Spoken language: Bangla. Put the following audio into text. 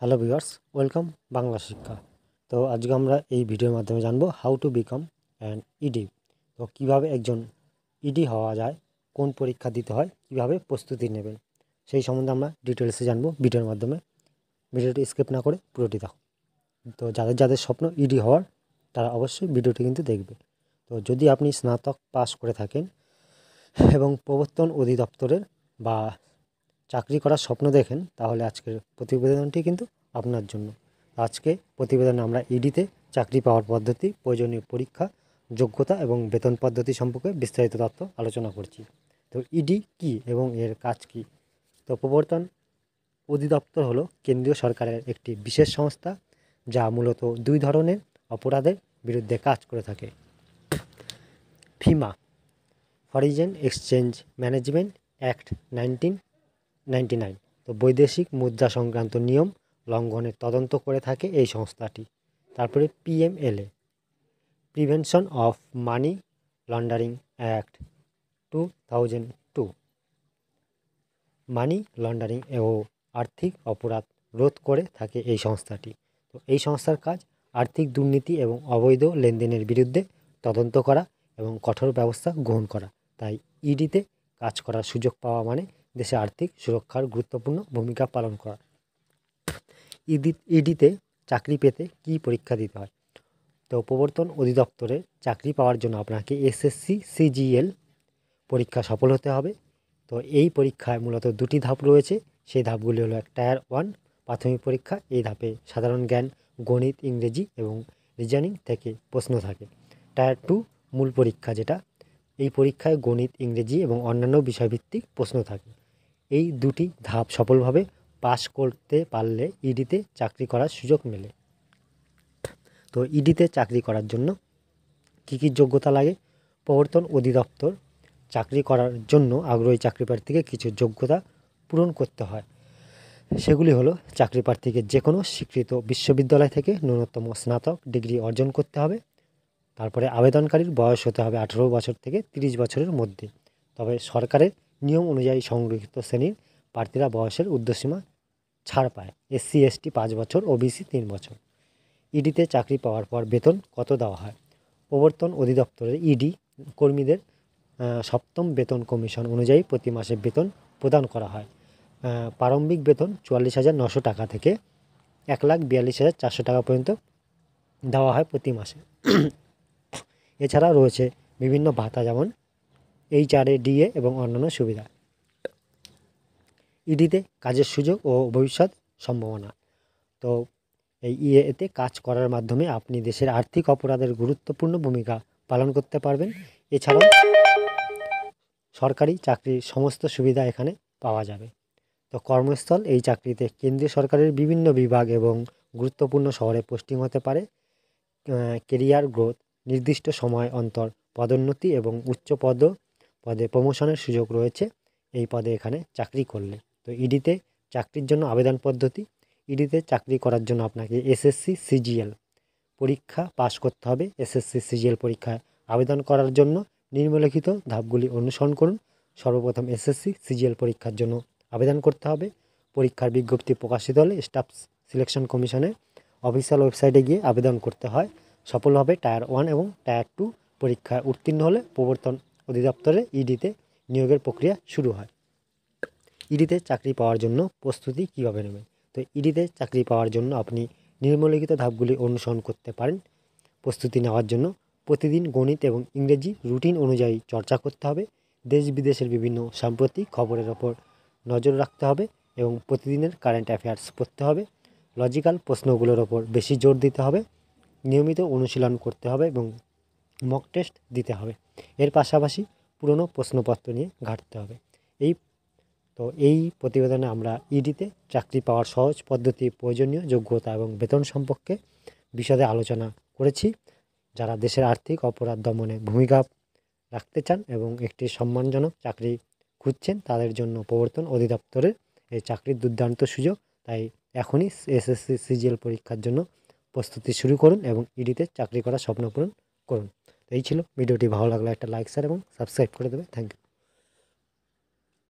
হ্যালো ভিউয়ার্স, ওয়েলকাম বাংলা শিক্ষা। তো আজকে আমরা এই ভিডিওর মাধ্যমে জানবো how to become an ED. তো কীভাবে একজন ইডি হওয়া যায়, কোন পরীক্ষা দিতে হয়, কীভাবে প্রস্তুতি নেবেন, সেই সম্বন্ধে আমরা ডিটেলসে জানবো ভিডিওর মাধ্যমে। ভিডিওটি স্কিপ না করে পুরোটি দেখো। তো যাদের যাদের স্বপ্ন ইডি হওয়ার, তারা অবশ্যই ভিডিওটি কিন্তু দেখবে। তো যদি আপনি স্নাতক পাস করে থাকেন এবং প্রবর্তন অধিদপ্তরের বা চাকরি করার স্বপ্ন দেখেন, তাহলে আজকের প্রতিবেদনটি কিন্তু আপনার জন্য। আজকে প্রতিবেদনে আমরা ইডিতে চাকরি পাওয়ার পদ্ধতি, প্রয়োজনীয় পরীক্ষা, যোগ্যতা এবং বেতন পদ্ধতি সম্পর্কে বিস্তারিত তথ্য আলোচনা করছি। তো ইডি কী এবং এর কাজ কী? তো প্রবর্তন অধিদপ্তর হলো কেন্দ্রীয় সরকারের একটি বিশেষ সংস্থা, যা মূলত দুই ধরনের অপরাধের বিরুদ্ধে কাজ করে থাকে। ফিমা, ফরেন এক্সচেঞ্জ ম্যানেজমেন্ট অ্যাক্ট 1999। তো বৈদেশিক মুদ্রা সংক্রান্ত নিয়ম লঙ্ঘনের তদন্ত করে থাকে এই সংস্থাটি। তারপরে PMLA, prevention of money laundering act 2002। Money laundering ও আর্থিক অপরাধ রোধ করে থাকে এই সংস্থাটি। তো এই সংস্থার কাজ আর্থিক দুর্নীতি এবং অবৈধ লেনদেনের বিরুদ্ধে তদন্ত করা এবং কঠোর ব্যবস্থা গ্রহণ করা। তাই ইডিতে কাজ করার সুযোগ পাওয়া মানে দেশে আর্থিক সুরক্ষার গুরুত্বপূর্ণ ভূমিকা পালন করা। ইডিতে চাকরি পেতে কী পরীক্ষা দিতে হয়? তো প্রবর্তন অধিদপ্তরে চাকরি পাওয়ার জন্য আপনাকে এসএসসি সিজিএল পরীক্ষা সফল হতে হবে। তো এই পরীক্ষায় মূলত দুটি ধাপ রয়েছে। সেই ধাপগুলি হলো টায়ার 1 প্রাথমিক পরীক্ষা। এই ধাপে সাধারণ জ্ঞান, গণিত, ইংরেজি এবং রিজনিং থেকে প্রশ্ন থাকে। টায়ার 2 মূল পরীক্ষা, যেটা এই পরীক্ষায় গণিত, ইংরেজি এবং অন্যান্য বিষয়ভিত্তিক প্রশ্ন থাকে। এই দুটি ধাপ সফলভাবে পাস করতে পারলে ইডিতে চাকরি করার সুযোগ মেলে। তো ইডিতে চাকরি করার জন্য কী কী যোগ্যতা লাগে? প্রবর্তন অধিদপ্তর চাকরি করার জন্য আগ্রহী চাকরি প্রার্থীকে কিছু যোগ্যতা পূরণ করতে হয়। সেগুলি হলো, চাকরি প্রার্থীকে যে কোনো স্বীকৃত বিশ্ববিদ্যালয় থেকে ন্যূনতম স্নাতক ডিগ্রি অর্জন করতে হবে। তারপরে আবেদনকারীর বয়স হতে হবে 18 বছর থেকে 30 বছরের মধ্যে। তবে সরকারের নিয়ম অনুযায়ী সংরক্ষিত শ্রেণীর প্রার্থীরা বয়সের ঊর্ধ্বসীমা ছাড় পায়। এসসি এসটি 5 বছর, ওবিসি 3 বছর। ইডিতে চাকরি পাওয়ার পর বেতন কত দেওয়া হয়? প্রবর্তন অধিদপ্তরের ইডি কর্মীদের সপ্তম বেতন কমিশন অনুযায়ী প্রতি মাসে বেতন প্রদান করা হয়। প্রারম্ভিক বেতন 44,900 টাকা থেকে 1,42,400 টাকা পর্যন্ত দেওয়া হয় প্রতি মাসে। এছাড়া রয়েছে বিভিন্ন ভাতা, যেমন HRA এবং অন্যান্য সুবিধা। ইডিতে কাজের সুযোগ ও ভবিষ্যৎ সম্ভাবনা। তো এই এতে কাজ করার মাধ্যমে আপনি দেশের আর্থিক অপরাধের গুরুত্বপূর্ণ ভূমিকা পালন করতে পারবেন। এছাড়াও সরকারি চাকরির সমস্ত সুবিধা এখানে পাওয়া যাবে। তো কর্মস্থল, এই চাকরিতে কেন্দ্রীয় সরকারের বিভিন্ন বিভাগ এবং গুরুত্বপূর্ণ শহরে পোস্টিং হতে পারে। কেরিয়ার গ্রোথ, নির্দিষ্ট সময় অন্তর পদোন্নতি এবং উচ্চ পদে প্রমোশনের সুযোগ রয়েছে এই পদে এখানে চাকরি করলে। তো ইডিতে চাকরির জন্য আবেদন পদ্ধতি। ইডিতে চাকরি করার জন্য আপনাকে এসএসসি সিজিএল পরীক্ষা পাস করতে হবে। এসএসসি সিজিএল পরীক্ষায় আবেদন করার জন্য নিম্নলিখিত ধাপগুলি অনুসরণ করুন। সর্বপ্রথম এসএসসি সিজিএল পরীক্ষার জন্য আবেদন করতে হবে। পরীক্ষার বিজ্ঞপ্তি প্রকাশিত হলে স্টাফ সিলেকশন কমিশনের অফিসিয়াল ওয়েবসাইটে গিয়ে আবেদন করতে হয়। সফলভাবে টায়ার 1 এবং টায়ার 2 পরীক্ষায় উত্তীর্ণ হলে প্রবর্তন অধিদপ্তরে ইডিতে নিয়োগের প্রক্রিয়া শুরু হয়। ইডিতে চাকরি পাওয়ার জন্য প্রস্তুতি কীভাবে নেবেন? তো ইডিতে চাকরি পাওয়ার জন্য আপনি নিম্নলিখিত ধাপগুলি অনুসরণ করতে পারেন। প্রস্তুতি নেওয়ার জন্য প্রতিদিন গণিত এবং ইংরেজি রুটিন অনুযায়ী চর্চা করতে হবে। দেশ বিদেশের বিভিন্ন সাম্প্রতিক খবরের ওপর নজর রাখতে হবে এবং প্রতিদিনের কারেন্ট অ্যাফেয়ার্স পড়তে হবে। লজিক্যাল প্রশ্নগুলোর ওপর বেশি জোর দিতে হবে। নিয়মিত অনুশীলন করতে হবে এবং মক টেস্ট দিতে হবে। এর পাশাপাশি পুরনো প্রশ্নপত্র নিয়ে ঘাঁটতে হবে। এই প্রতিবেদনে আমরা ইডিতে চাকরি পাওয়ার সহজ পদ্ধতি, প্রয়োজনীয় যোগ্যতা এবং বেতন সম্পর্কে বিশদে আলোচনা করেছি। যারা দেশের আর্থিক অপরাধ দমনে ভূমিকা রাখতে চান এবং একটি সম্মানজনক চাকরি খুঁজছেন, তাদের জন্য প্রবর্তন অধিদপ্তরের এই চাকরির দুর্দান্ত সুযোগ। তাই এখনই এসএসসি সিজিএল পরীক্ষার জন্য প্রস্তুতি শুরু করুন এবং ইডিতে চাকরি করার স্বপ্ন পূরণ করুন। তো এই ছিল ভিডিওটি। ভালো লাগলে একটা লাইক, শেয়ার এবং সাবস্ক্রাইব করে দেবে। Thank you.